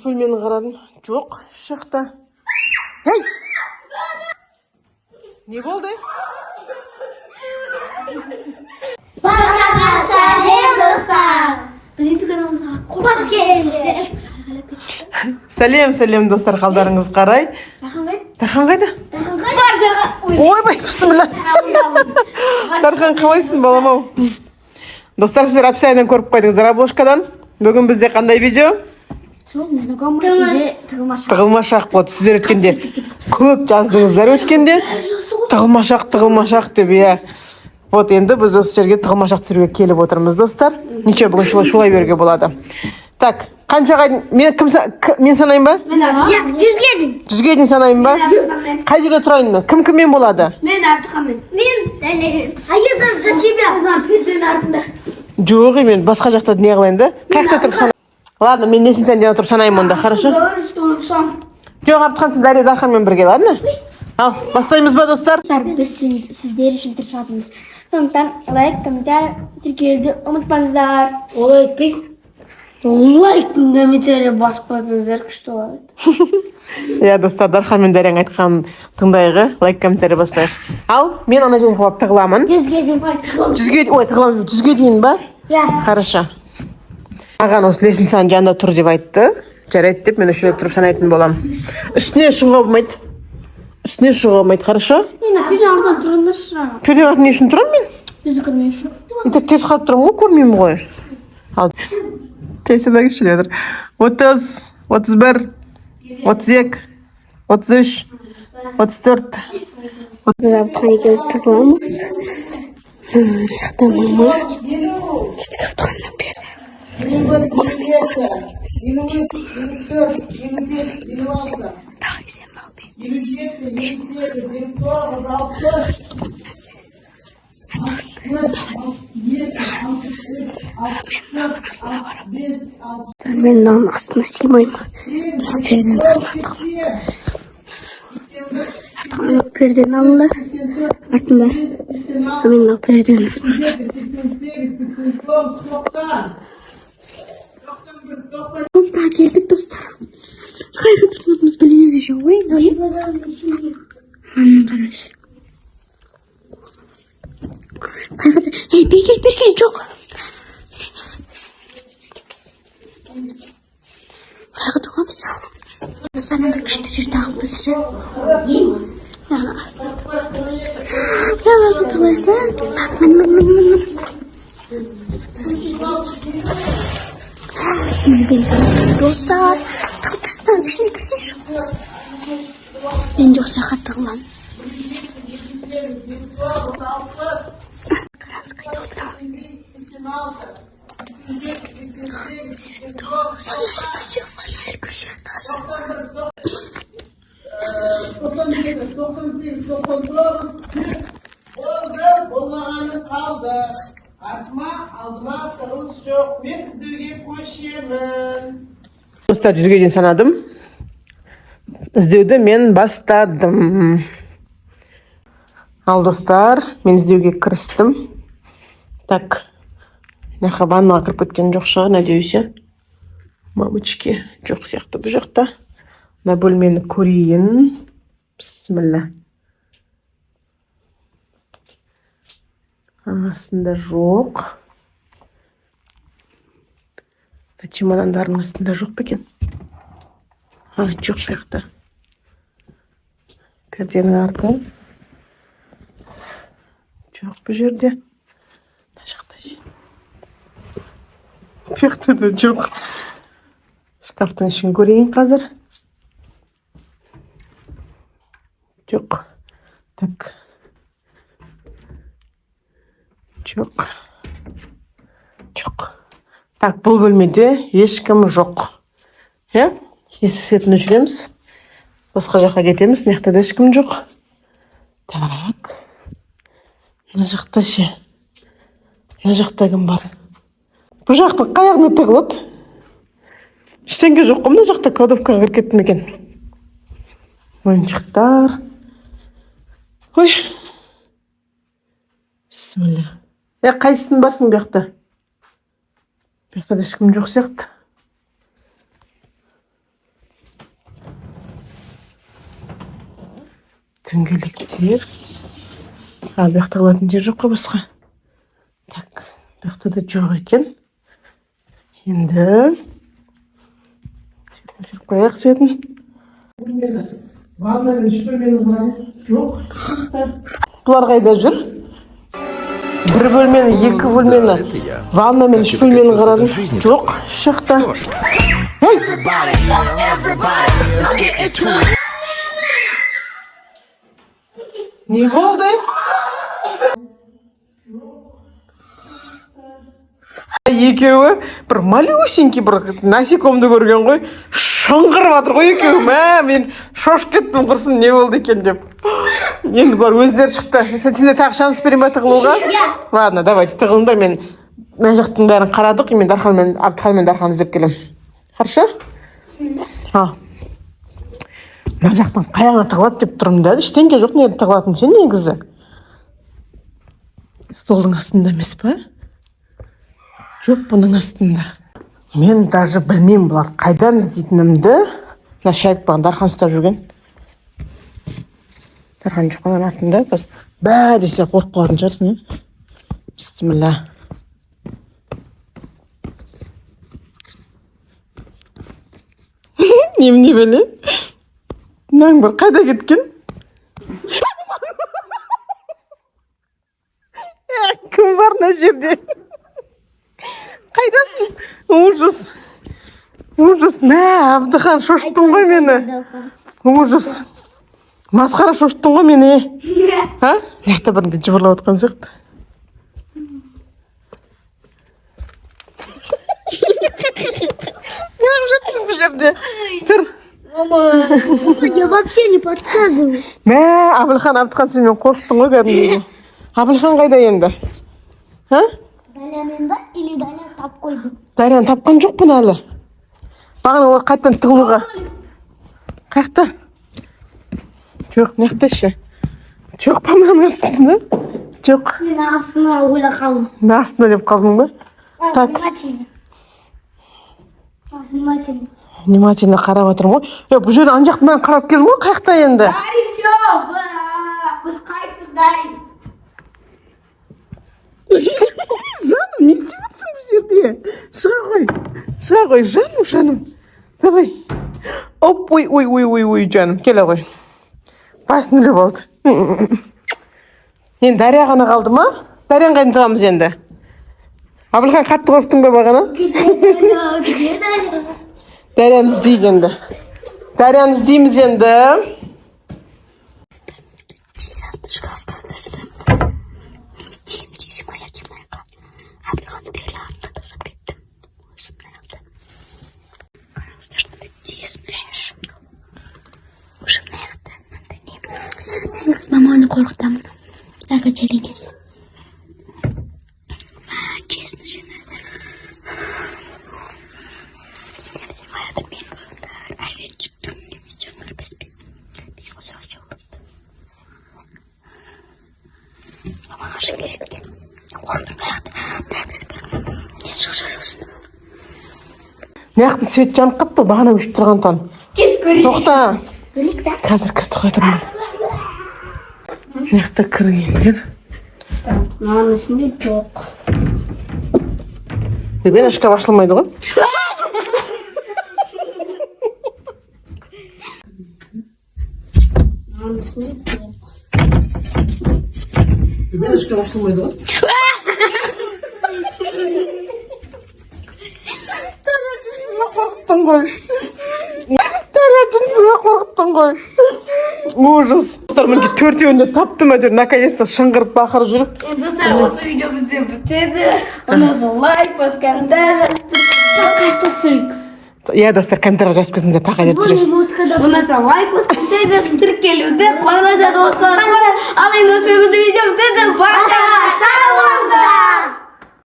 бөлмені қарадым. Жоқ, шықты. Hey! Не болды? Сәлем достар. Біздің каналымызға қош келдіңіздер. Сәлем достар, қалдарыңыз қарай. Тархан қайда? Ойбай, бісміллә. Тархан қалайсың, балам ау? Достар, сіздер әпсайдан көріп қойдыңыздар обложкадан. Бүгін бізде қандай видео? Тығылмашақ болды. Сіздер өткенде көп жаздыңыздар өткенде. Тығылмашақ деп, иә. Вот енді біз осы жерге тығылмашақ түсіруге келіп отырмыз, достар. Ничего, бүгін шулай беруге болады. Так, қаншаға мен санайын ба? Жүзге дейін. Жүзге дейін санайын ба? Қай жерде тұрайын мен? Кім болады? Мен Абдықамен. Мен Айызам за себя. Перденің артында. Жоқ, мен басқа жақта не қылайын да? Қаяқта тұрып санайын? Ладно, мен несін сәнден отырып санайын мұнда, хорошо? Жоқ, Абдыхан, сен Дарханмен бірге, ладно? Ал, бастаймыз ба, достар? Біз сіздер үшін тырысып жатырмыз. Сондықтан лайк, комментарий, тіркелуді ұмытпаңыздар. Олай айтпайсың. Лайк, комментарий басып қойыңыздар, күшті болады. Иә, достар, Дархан мен Дарияң айтқан тыңдайғы, лайк, комментарий бастайық. Ал, мен ана жерге қойып тығыламын. 100-ге дейін тығыламын. 100-ге дейін ба? Иә. Хорошо. Аған осы лестницаның жанында тұр деп айтты. Жарайды деп, мен үшілі тұрып санайтын болам. Үстіне шығуға болмайды, хорошо? Мен перден артынан тұрыңдар шыға. Перден артынан не үшін тұрам мен? Бізді көрмей үшін. Итак, тез қалып тұрам ғой, көрмеймін ғой. Ал. Тесіна кішіледір. 30, 31, 32, 33, 34. Біз Абдыхан екеуміз тығыламыз. Яқтамамай. Кетік Абдыханнан берді. 27, мен мынаның астына сыймаймын. Пердені алыңдар. Артында. Мен мына пердені. Сонда келдік, достар. Қайғы тұрмағымыз біліңіз еще. Қарашы. Берген жоқ. Қайғы тұрмағымыз. Достарым бір күшті жер тағымыз. Яғасын тұрлайды. Достар, ішіне кірсейші. Мен жоқ сақат тығылам. Қарас қайда отырам. Сәсел фонарь көшер тазы. Достар, 100-ге дейін санадым. Іздеуді мен бастадым. Ал, достар, мен іздеуге кірістім. Так, нақа ваннаға кіріп өткен жоқ шығар, надеюся. Мамочки, жоқ сияқты бұл жақта. На бөлмені көрейін. Бісміллә. Астында жоқ. Чемодандардың астында жоқ па екен? Жоқ сияқты. Перденің арты. Жоқ бұл жерде. Мына жақта ше. Бұяқта да жоқ. Шкафтың ішін көрейін қазір. Жоқ. Так. Жоқ. Так, бұл бөлмеде ешкім жоқ. Иә? Есік светін өшіреміз. Басқа жаққа кетеміз. Мына да ешкім жоқ. Так. Мына жақта ше. Мына жақта кім бар? Бұл жақта қаяғына тығылады. Ештеңе жоқ қой, мына жақта кладовкаға кіріп кеттім екен. Ойыншықтар. Ой. Бісміллә. Қайсысын барсың бұл жақта? Бұл жақта да ешкім жоқ сияқты. дөңгелектер. А bu yoqda qiladigan жер жоқ қой басқа. Так, bu yoqda да жоқ екен. Енді жүріп қояйық сетін. Ваннаның үш бөлмені жоқ. Бұлар қайда жүр? Bir bölmeni, iki bölmeni, vanna мен үш bölmeni қарадым. Жоқ, шықты. Не болды? Екеуі бір малюсенький бір насекомды көрген ғой, шыңғырып жатыр ғой екеуі. Мен шошып кеттім, құрсын не болды екен деп. Енді бар өздері шықты. Сендер тағы шанс берем ба тығылуға? Ладно, давайте тығылыңдар. Мен мына жақтың бәрін қарадық. Мен Абдыхан мен Дархан іздеп келем. Хорошо? Мына жақтың қаяғына тығылады деп тұрмын да. Ештеңке жоқ, не тығылатын сен негізі. Столдың астында емес па? Жоқ, бұның астында. Мен даже білмеймін бұлар қайдан іздейтінімді. Мына шайып баған Дархан ұстап жүрген. Дархан жоқ қойған артында. Бә десе қорқып қалатын шығарсың. Бисмилла. Немене біле? Мынаң бір қайда кеткен? Кім бар мына жерде? Қайдасың? Ужас. Ужас. Мә, Абдыхан, шошыттың ғой мені. Ужас. Масқара шошыттың ғой мені. Яқта бірінгі жыбырлап отқан сияқты. Неғып жатсың бұл жерде? Тұр. Я вообще не подсказываю. Мә, Абдыхан, сен мен қорқыттың ғой кәдімгідей. Абдыхан қайда енді? Дарьяның ба или Дарья тап қойды? Дарьяны тапқан жоқпын әлі. Бағана олар қайттан тығылуға. Қаяқта? Жоқ, мына ше. Жоқ па мынаның астында? Жоқ. Мен астына ойлап қалдым. Астына деп қалдың ба? Так. Внимательно қарап отырмын ғой. Бұл жерде ана жақтан қарап келдім ғой, қаяқта енді? Біз қайттық дайын. Жаным, не істеватсың бұл жерде? Шыға ғой, жаным. Давай. Оп, ой, жаным, келе ғой. Басын үлі болды. Енді Дарья ғана қалды ма? Дарьяны қайдан тығамыз енді? Абылхан, қатты қорықтың ба бағана? Дарьяны іздейік енді. Дарьяны іздейміз енді. Шкафқа кірдім. Тиім моя темная Абылханды берілі артына тасап кеттім. Осымнан алды. Қараңыздар, что-то тесный жер. Ушымнан аяқты. Мен қыз маманы қорқытамын. Ағы келген кез. Честно жена. Сен баяғыда мен қыздар. Әлен шықтым. Вечернер беспен. Бейіқ өзі өте олыпты. Мамаға жібер еткен. Қорқытым аяқты. Не шығып. Неяқтың свет жанып қапты, бағана өшіп тұрған тон. Тоқта. Қазір қой тұрмын. Неяқта кіргендер. Мынаның үстінде жоқ. Бен шкаф ашылмайды ғой. Мынаның үстінде жоқ. Бен шкаф ашылмайды ғой. Дарья жынсыма қорқыттың ғой. Ужас. Достар, мінге төртеуінде таптым әдер. Наконец-то шыңғырып бақырып жүріп. Достар, осы видео бізден бітеді. Онdan sonra лайк басқанда жазып тақайта түсірейік. Иә, достар, комментария жазып кетіңіздер, тақайта түсірейік. Онdan sonra лайк басқанда жазып тіркелуді қойыңыздар достар. Ал енді осы видео бітеді. Пока! Сау болыңыздар!